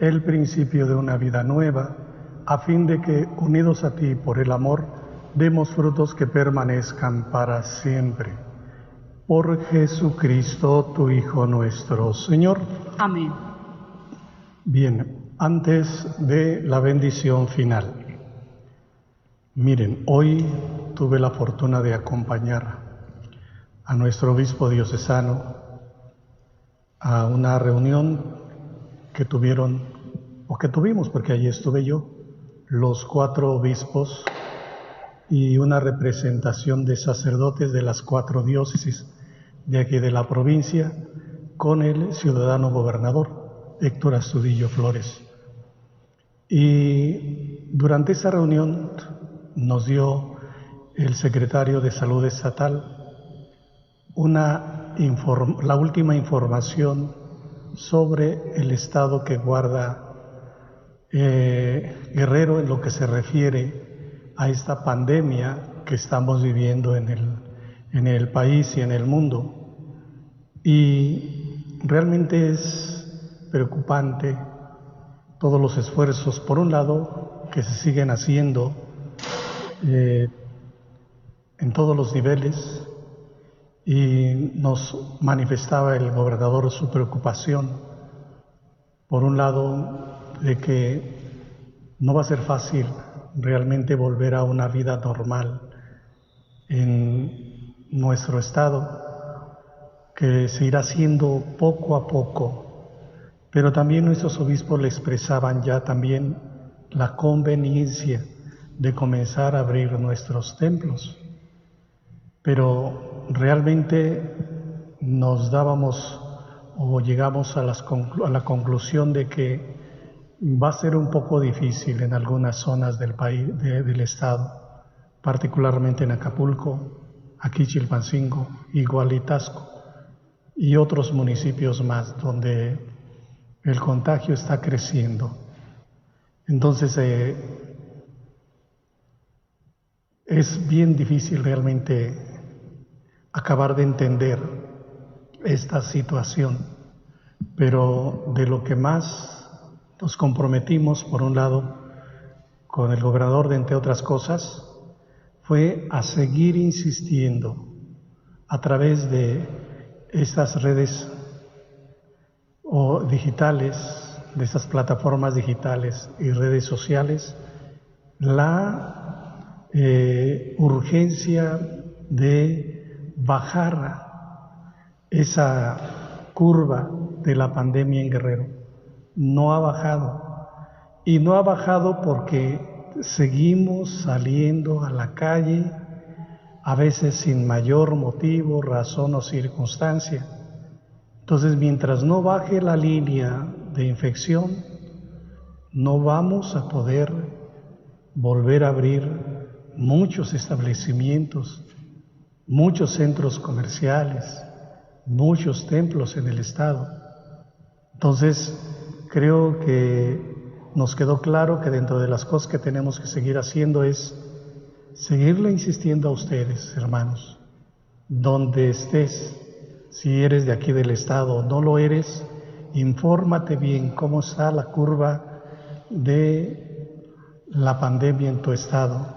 el principio de una vida nueva, a fin de que, unidos a ti por el amor, demos frutos que permanezcan para siempre. Por Jesucristo, tu Hijo nuestro, Señor. Amén. Bien, antes de la bendición final. Miren, hoy tuve la fortuna de acompañar a nuestro obispo diocesano a una reunión que tuvimos, porque allí estuve yo, los 4 obispos y una representación de sacerdotes de las 4 diócesis de aquí de la provincia, con el ciudadano gobernador Héctor Astudillo Flores. Y durante esa reunión nos dio el secretario de Salud Estatal la última información sobre el estado que guarda Guerrero en lo que se refiere a esta pandemia que estamos viviendo en el país y en el mundo. Y realmente es preocupante todos los esfuerzos, por un lado, que se siguen haciendo en todos los niveles, y nos manifestaba el gobernador su preocupación, por un lado, de que no va a ser fácil realmente volver a una vida normal en nuestro estado, que se irá haciendo poco a poco, pero también nuestros obispos le expresaban ya también la conveniencia de comenzar a abrir nuestros templos. Pero realmente nos dábamos o llegamos a la conclusión de que va a ser un poco difícil en algunas zonas del país, del estado, particularmente en Acapulco, aquí Chilpancingo, Igualitasco y otros municipios más donde el contagio está creciendo. Entonces es bien difícil realmente acabar de entender esta situación, pero de lo que más nos comprometimos, por un lado, con el gobernador, de entre otras cosas, fue a seguir insistiendo a través de estas redes o digitales, de estas plataformas digitales y redes sociales, la urgencia de bajar esa curva de la pandemia en Guerrero. No ha bajado, y no ha bajado porque seguimos saliendo a la calle, a veces sin mayor motivo, razón o circunstancia. Entonces, mientras no baje la línea de infección, no vamos a poder volver a abrir muchos establecimientos, muchos centros comerciales, muchos templos en el estado. Entonces, creo que nos quedó claro que dentro de las cosas que tenemos que seguir haciendo es seguirle insistiendo a ustedes, hermanos, donde estés, si eres de aquí del estado o no lo eres, infórmate bien cómo está la curva de la pandemia en tu estado.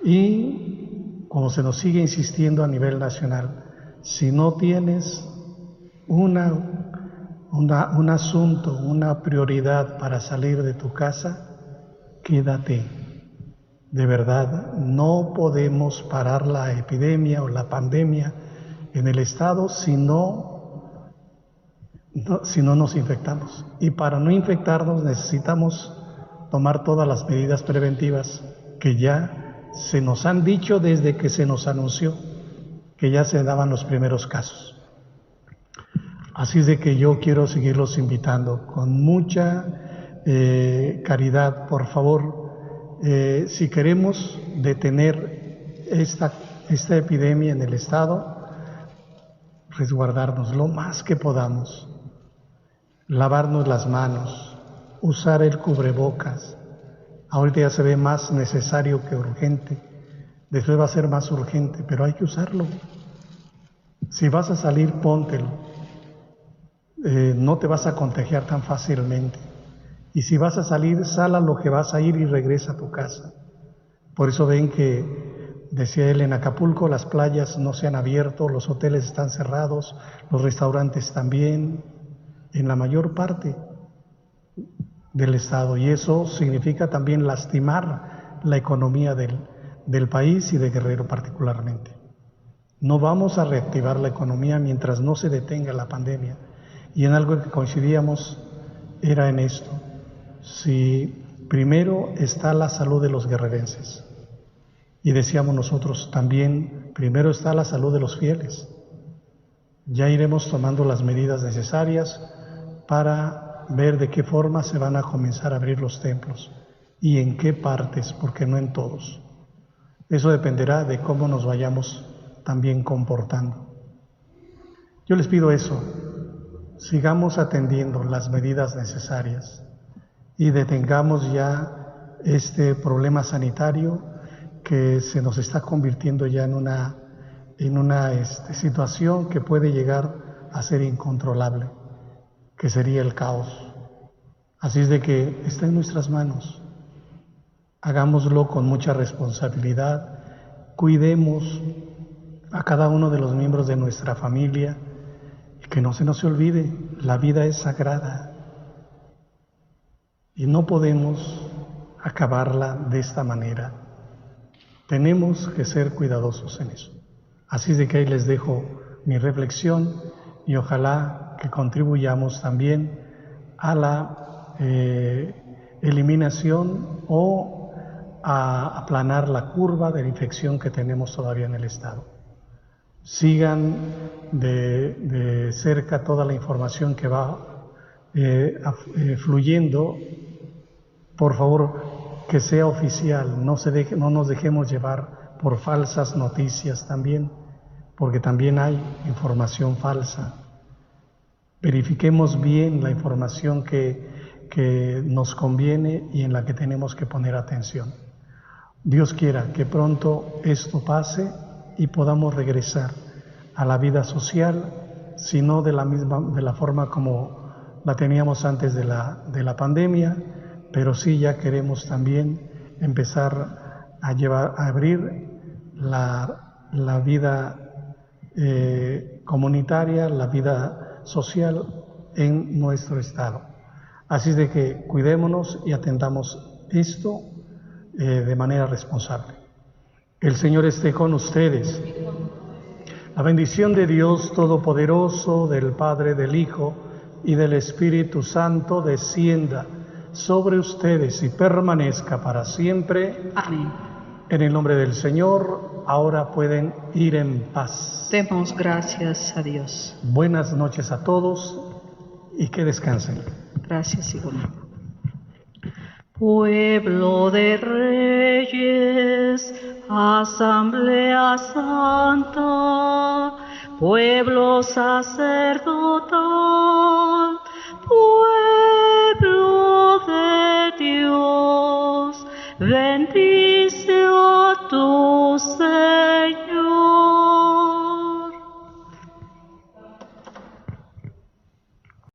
Y como se nos sigue insistiendo a nivel nacional, si no tienes un asunto, una prioridad para salir de tu casa, quédate. De verdad, no podemos parar la epidemia o la pandemia en el estado si no nos infectamos. Y para no infectarnos necesitamos tomar todas las medidas preventivas que ya se nos han dicho desde que se nos anunció que ya se daban los primeros casos. Así es de que yo quiero seguirlos invitando con mucha caridad, por favor. Si queremos detener esta epidemia en el estado, resguardarnos lo más que podamos. lavarnos las manos, usar el cubrebocas. Ahorita ya se ve más necesario que urgente, después va a ser más urgente, pero hay que usarlo. Si vas a salir, póntelo. No te vas a contagiar tan fácilmente. Y si vas a salir, sal a lo que vas a ir y regresa a tu casa. Por eso ven que, decía él, en Acapulco las playas no se han abierto, los hoteles están cerrados, los restaurantes también, en la mayor parte del estado. Y eso significa también lastimar la economía del país y de Guerrero particularmente. No vamos a reactivar la economía mientras no se detenga la pandemia. Y en algo que coincidíamos era en esto. Si primero está la salud de los guerrerenses, y decíamos nosotros también, primero está la salud de los fieles. Ya iremos tomando las medidas necesarias para ver de qué forma se van a comenzar a abrir los templos y en qué partes, porque no en todos. Eso dependerá de cómo nos vayamos también comportando. Yo les pido eso, sigamos atendiendo las medidas necesarias y detengamos ya este problema sanitario que se nos está convirtiendo ya en una situación que puede llegar a ser incontrolable, que sería el caos. Así es de que está en nuestras manos. Hagámoslo con mucha responsabilidad, cuidemos a cada uno de los miembros de nuestra familia y que no se nos olvide, la vida es sagrada y no podemos acabarla de esta manera. Tenemos que ser cuidadosos en eso. Así es de que ahí les dejo mi reflexión y ojalá que contribuyamos también a la eliminación o a aplanar la curva de la infección que tenemos todavía en el estado. Sigan de cerca toda la información que va fluyendo. Por favor, que sea oficial, no nos dejemos llevar por falsas noticias también, porque también hay información falsa. Verifiquemos bien la información que nos conviene y en la que tenemos que poner atención. Dios quiera que pronto esto pase y podamos regresar a la vida social, si no de la forma como la teníamos antes de la pandemia, pero sí ya queremos también empezar a abrir la vida comunitaria, la vida social en nuestro estado. Así es de que cuidémonos y atendamos esto de manera responsable. El Señor esté con ustedes. La bendición de Dios Todopoderoso, del Padre, del Hijo y del Espíritu Santo descienda sobre ustedes y permanezca para siempre. Amén. En el nombre del Señor, ahora pueden ir en paz. Demos gracias a Dios. Buenas noches a todos y que descansen. Gracias, Hijo. Pueblo de reyes, asamblea santa, pueblo sacerdotal, pueblo